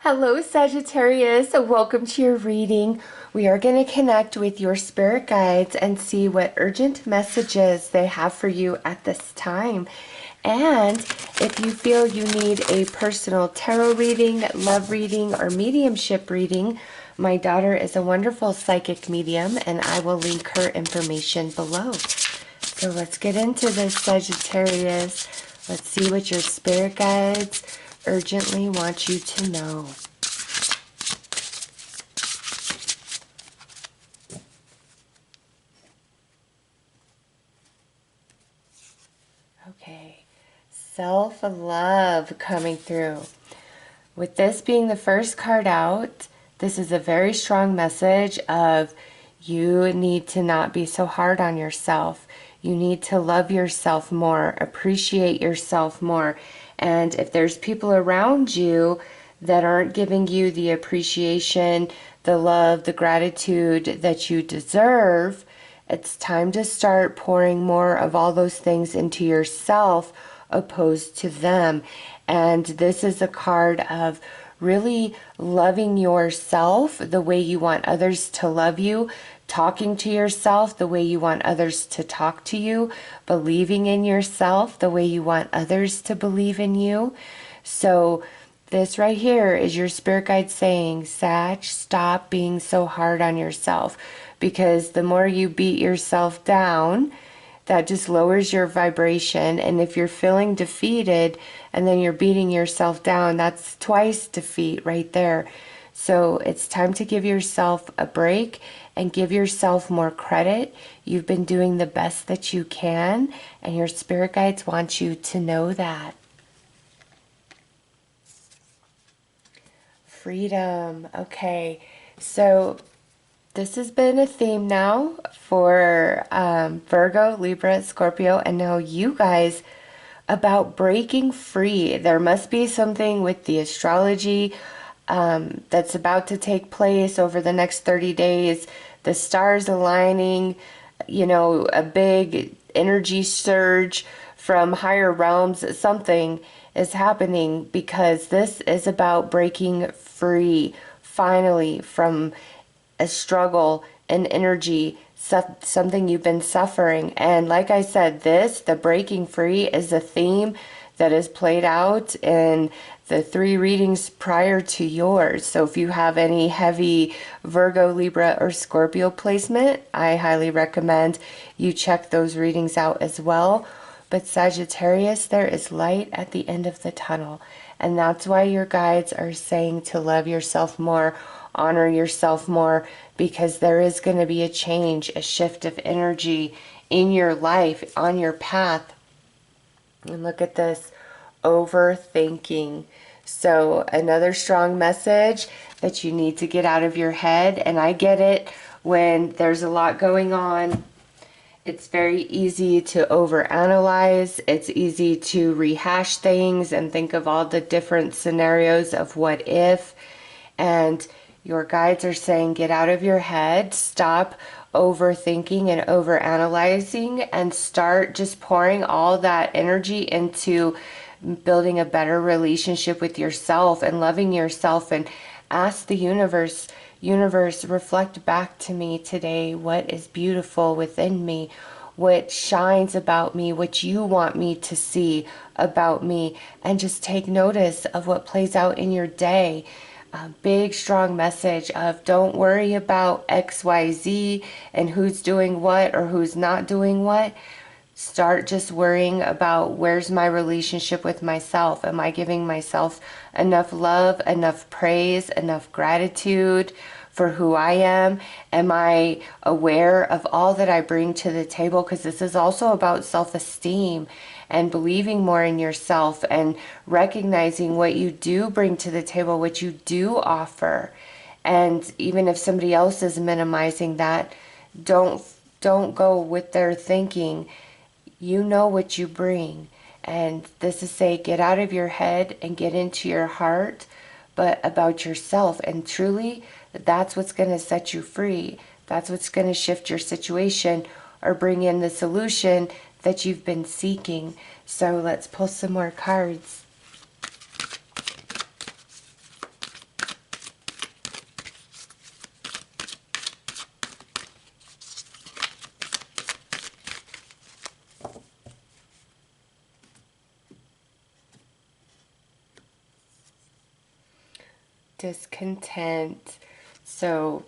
Hello, Sagittarius. Welcome to your reading. We are going to connect with your spirit guides and see what urgent messages they have for you at this time. And if you feel you need a personal tarot reading, love reading, or mediumship reading, my daughter is a wonderful psychic medium, and I will link her information below. So let's get into this, Sagittarius. Let's see what your spirit guides urgently want you to know. Okay, self-love coming through. With this being the first card out, this is a very strong message of you need to not be so hard on yourself. You need to love yourself more, appreciate yourself more. And if there's people around you that aren't giving you the appreciation, the love, the gratitude that you deserve, it's time to start pouring more of all those things into yourself opposed to them. And this is a card of really loving yourself the way you want others to love you, talking to yourself the way you want others to talk to you, believing in yourself the way you want others to believe in you. So this right here is your spirit guide saying, Sag, stop being so hard on yourself, because the more you beat yourself down, that just lowers your vibration. And if you're feeling defeated and then you're beating yourself down, that's twice defeat right there. So it's time to give yourself a break and give yourself more credit. You've been doing the best that you can, and your spirit guides want you to know that. Freedom. Okay, so this has been a theme now for Virgo, Libra, Scorpio, and now you guys about breaking free. There must be something with the astrology that's about to take place over the next 30 days. The stars aligning, you know, a big energy surge from higher realms. Something is happening because this is about breaking free finally from a struggle and energy, something you've been suffering. And like I said, the breaking free is a theme that is played out in the 3 readings prior to yours. So if you have any heavy Virgo, Libra, or Scorpio placement, I highly recommend you check those readings out as well. But Sagittarius, there is light at the end of the tunnel. And that's why your guides are saying to love yourself more, honor yourself more, because there is going to be a change, a shift of energy in your life, on your path. And look at this, overthinking. So another strong message that you need to get out of your head. And I get it when there's a lot going on. It's very easy to overanalyze. It's easy to rehash things and think of all the different scenarios of what if. And your guides are saying, get out of your head, stop overthinking and overanalyzing, and start just pouring all that energy into building a better relationship with yourself and loving yourself. And ask the universe, reflect back to me today what is beautiful within me, what shines about me, what you want me to see about me, and just take notice of what plays out in your day. A big strong message of don't worry about XYZ and who's doing what or who's not doing what. Start just worrying about, where's my relationship with myself? Am I giving myself enough love, enough praise, enough gratitude for who I am? Am I aware of all that I bring to the table? Because this is also about self-esteem and believing more in yourself and recognizing what you do bring to the table, what you do offer. And even if somebody else is minimizing that, don't go with their thinking. You know what you bring. And this is say, get out of your head and get into your heart, but about yourself. And truly, that's what's going to set you free. That's what's going to shift your situation or bring in the solution that you've been seeking. So let's pull some more cards. discontent. So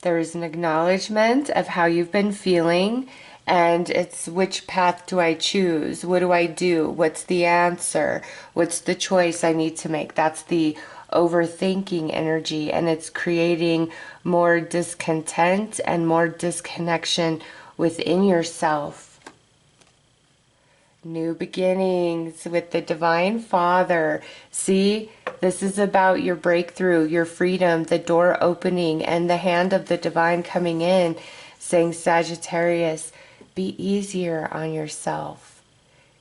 there's an acknowledgement of how you've been feeling, and it's which path do I choose? What do I do? What's the answer? What's the choice I need to make? That's the overthinking energy, and it's creating more discontent and more disconnection within yourself. New beginnings with the Divine Father. See, this is about your breakthrough, your freedom, the door opening, and the hand of the Divine coming in, saying, Sagittarius, be easier on yourself.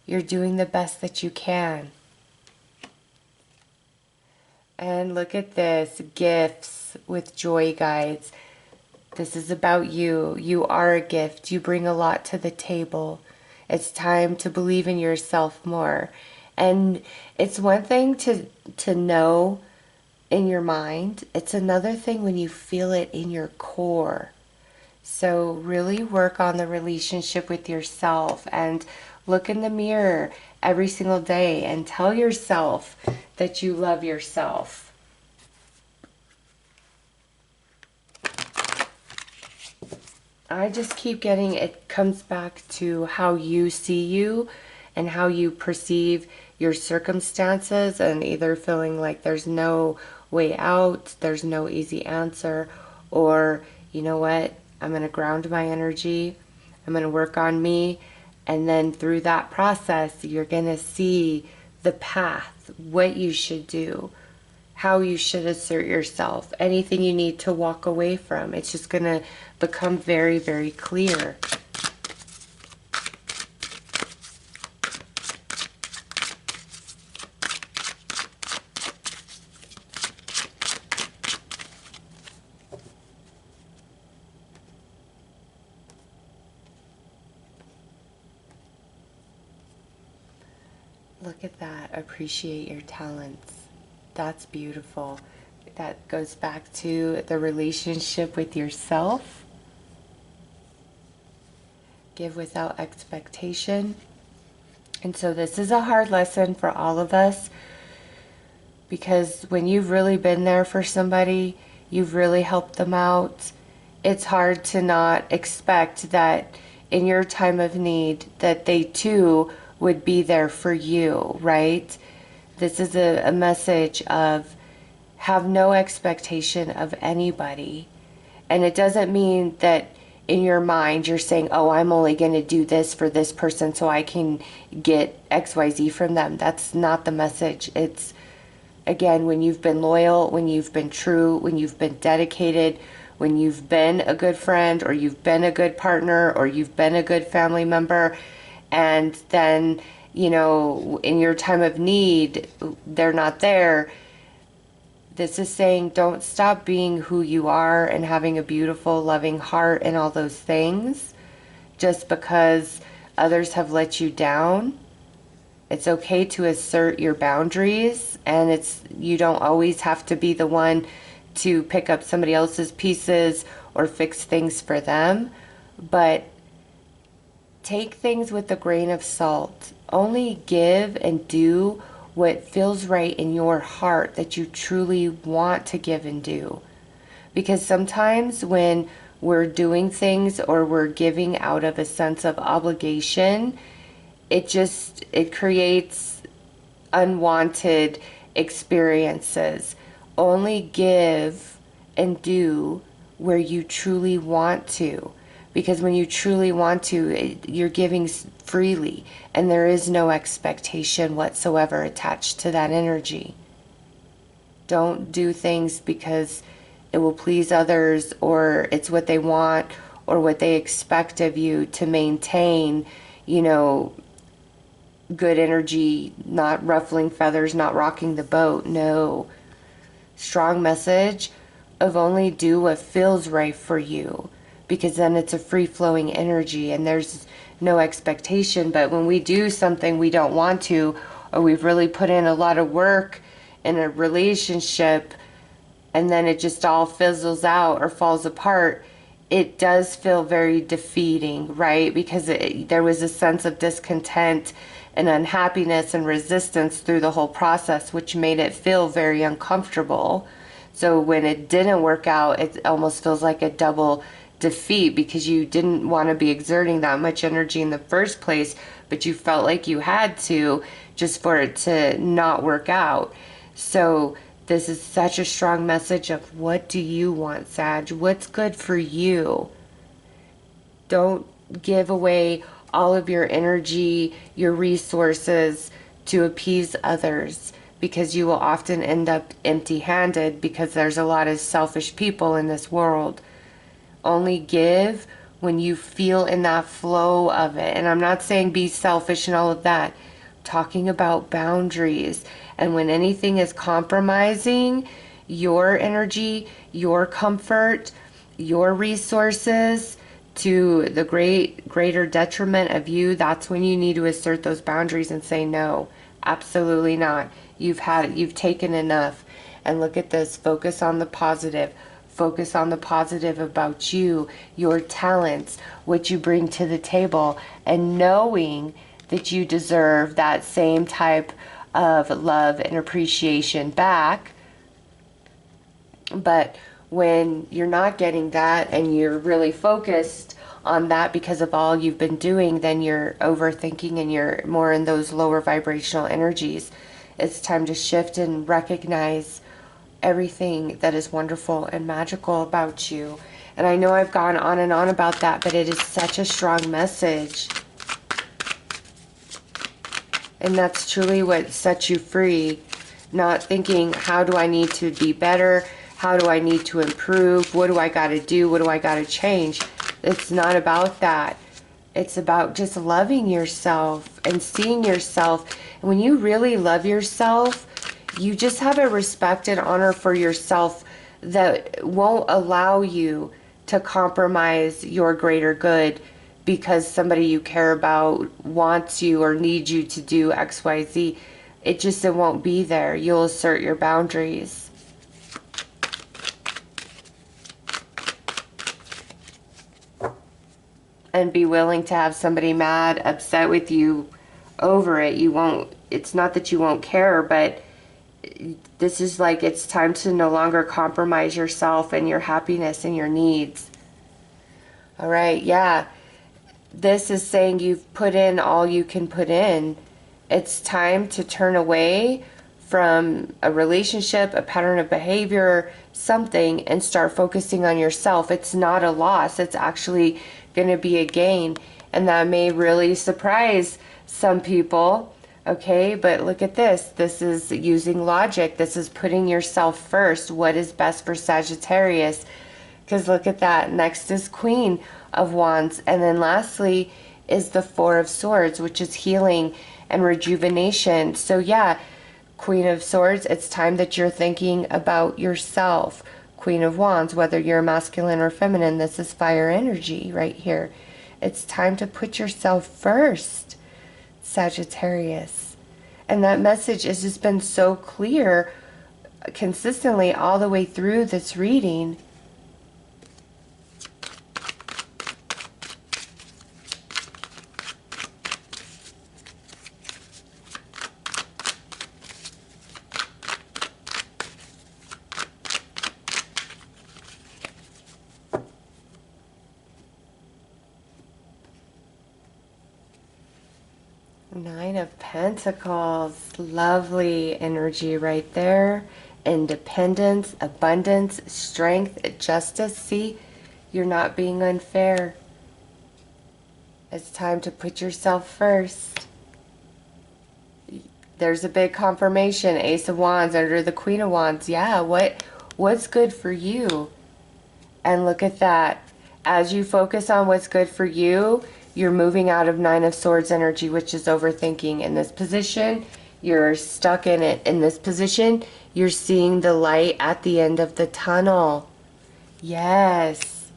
You're doing the best that you can. And look at this, gifts with joy guides. This is about you. You are a gift. You bring a lot to the table. It's time to believe in yourself more. And it's one thing to know in your mind. It's another thing when you feel it in your core. So really work on the relationship with yourself and look in the mirror every single day and tell yourself that you love yourself. I just keep getting, it comes back to how you see you and how you perceive your circumstances, and either feeling like there's no way out, there's no easy answer, or you know what, I'm going to ground my energy, I'm going to work on me, and then through that process you're going to see the path, what you should do, how you should assert yourself, anything you need to walk away from. It's just going to become very, very clear. Look at that. Appreciate your talents. That's beautiful. That goes back to the relationship with yourself. Give without expectation. And so this is a hard lesson for all of us, because when you've really been there for somebody, you've really helped them out, it's hard to not expect that in your time of need that they too would be there for you, right? This is a message of have no expectation of anybody. And it doesn't mean that in your mind you're saying, oh, I'm only going to do this for this person so I can get XYZ from them. That's not the message. It's, again, when you've been loyal, when you've been true, when you've been dedicated, when you've been a good friend, or you've been a good partner, or you've been a good family member, and then, you know, in your time of need, they're not there. This is saying don't stop being who you are and having a beautiful, loving heart and all those things just because others have let you down. It's okay to assert your boundaries, and you don't always have to be the one to pick up somebody else's pieces or fix things for them, but take things with a grain of salt. Only give and do what feels right in your heart that you truly want to give and do. Because sometimes when we're doing things or we're giving out of a sense of obligation, it creates unwanted experiences. Only give and do where you truly want to. Because when you truly want to, you're giving freely, and there is no expectation whatsoever attached to that energy. Don't do things because it will please others, or it's what they want, or what they expect of you to maintain, you know, good energy, not ruffling feathers, not rocking the boat. No. Strong message of only do what feels right for you, because then it's a free-flowing energy and there's no expectation. But when we do something we don't want to, or we've really put in a lot of work in a relationship, and then it just all fizzles out or falls apart, it does feel very defeating, right? Because there was a sense of discontent and unhappiness and resistance through the whole process, which made it feel very uncomfortable. So when it didn't work out, it almost feels like a double defeat because you didn't want to be exerting that much energy in the first place, but you felt like you had to just for it to not work out. So this is such a strong message of what do you want, Sag? What's good for you? Don't give away all of your energy, your resources to appease others, because you will often end up empty-handed because there's a lot of selfish people in this world. Only give when you feel in that flow of it. And I'm not saying be selfish and all of that. I'm talking about boundaries. And when anything is compromising your energy, your comfort, your resources to the greater detriment of you, that's when you need to assert those boundaries and say no, absolutely not. You've taken enough. And look at this, focus on the positive. Focus on the positive about you, your talents, what you bring to the table, and knowing that you deserve that same type of love and appreciation back. But when you're not getting that and you're really focused on that because of all you've been doing, then you're overthinking and you're more in those lower vibrational energies. It's time to shift and recognize everything that is wonderful and magical about you. And I know I've gone on and on about that, but it is such a strong message. And that's truly what sets you free. Not thinking, how do I need to be better? How do I need to improve? What do I got to do? What do I got to change? It's not about that. It's about just loving yourself and seeing yourself. And when you really love yourself, you just have a respect and honor for yourself that won't allow you to compromise your greater good because somebody you care about wants you or needs you to do X, Y, Z. It won't be there. You'll assert your boundaries. And be willing to have somebody mad, upset with you over it. It's not that you won't care, but this is like, it's time to no longer compromise yourself and your happiness and your needs. All right, yeah. This is saying you've put in all you can put in. It's time to turn away from a relationship, a pattern of behavior, something, and start focusing on yourself. It's not a loss. It's actually going to be a gain. And that may really surprise some people. Okay, but look at this. This is using logic. This is putting yourself first. What is best for Sagittarius? Because look at that. Next is Queen of Wands. And then lastly is the Four of Swords, which is healing and rejuvenation. So yeah, Queen of Swords, it's time that you're thinking about yourself. Queen of Wands, whether you're masculine or feminine, this is fire energy right here. It's time to put yourself first, Sagittarius. And that message has just been so clear consistently all the way through this reading. Nine of Pentacles, lovely energy right there. Independence, abundance, strength, justice. See, you're not being unfair. It's time to put yourself first. There's a big confirmation. Ace of Wands under the Queen of Wands. Yeah, what's good for you? And look at that. As you focus on what's good for you, you're moving out of Nine of Swords energy, which is overthinking. In this position, you're stuck in it. In this position, you're seeing the light at the end of the tunnel. Yes.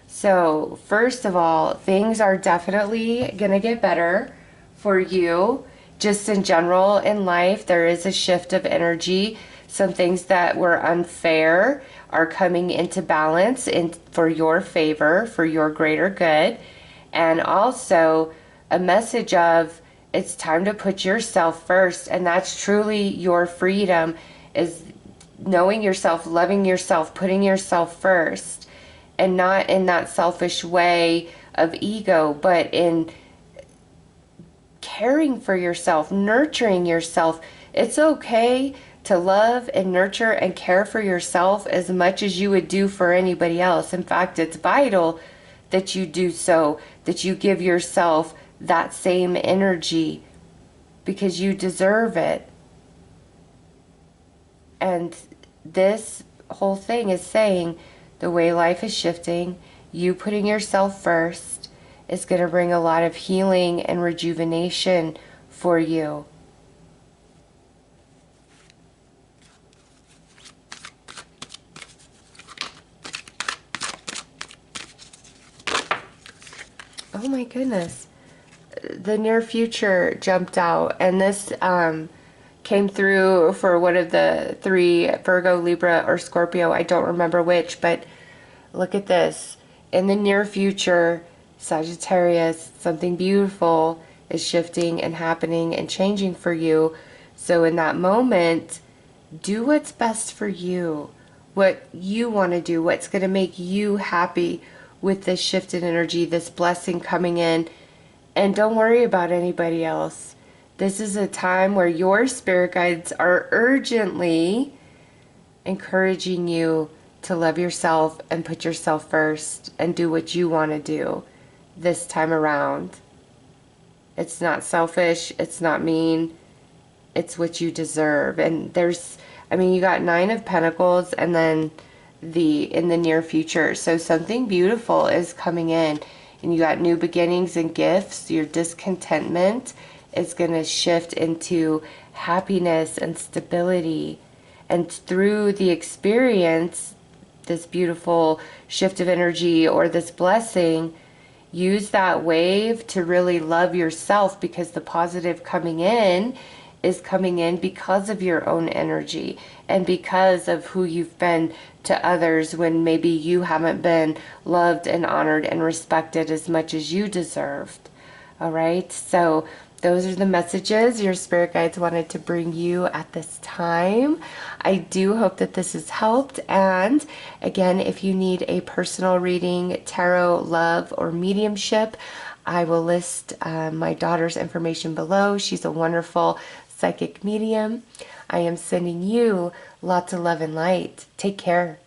So, first of all, things are definitely going to get better for you. Just in general in life, there is a shift of energy. Some things that were unfair are coming into balance for your favor, for your greater good. And also a message of it's time to put yourself first. And that's truly your freedom, is knowing yourself, loving yourself, putting yourself first, and not in that selfish way of ego, but in caring for yourself, nurturing yourself. It's okay to love and nurture and care for yourself as much as you would do for anybody else. In fact, it's vital that you do so, that you give yourself that same energy because you deserve it. And this whole thing is saying the way life is shifting, you putting yourself first is going to bring a lot of healing and rejuvenation for you. Oh my goodness. The near future jumped out, and this came through for one of the three, Virgo, Libra, or Scorpio. I don't remember which, but look at this. In the near future, Sagittarius, something beautiful is shifting and happening and changing for you. So in that moment, do what's best for you, what you want to do, what's going to make you happy with this shift in energy, this blessing coming in. And don't worry about anybody else. This is a time where your spirit guides are urgently encouraging you to love yourself and put yourself first and do what you want to do this time around. It's not selfish, it's not mean, it's what you deserve. And there's, I mean, you got 9 of Pentacles and then in the near future. So something beautiful is coming in, and you got new beginnings and gifts. Your discontentment is going to shift into happiness and stability. And through the experience, this beautiful shift of energy or this blessing, use that wave to really love yourself, because the positive coming in is coming in because of your own energy and because of who you've been to others when maybe you haven't been loved and honored and respected as much as you deserved. All right, so those are the messages your spirit guides wanted to bring you at this time. I do hope that this has helped. And again, if you need a personal reading, tarot, love, or mediumship, I will list my daughter's information below. She's a wonderful psychic medium. I am sending you lots of love and light. Take care.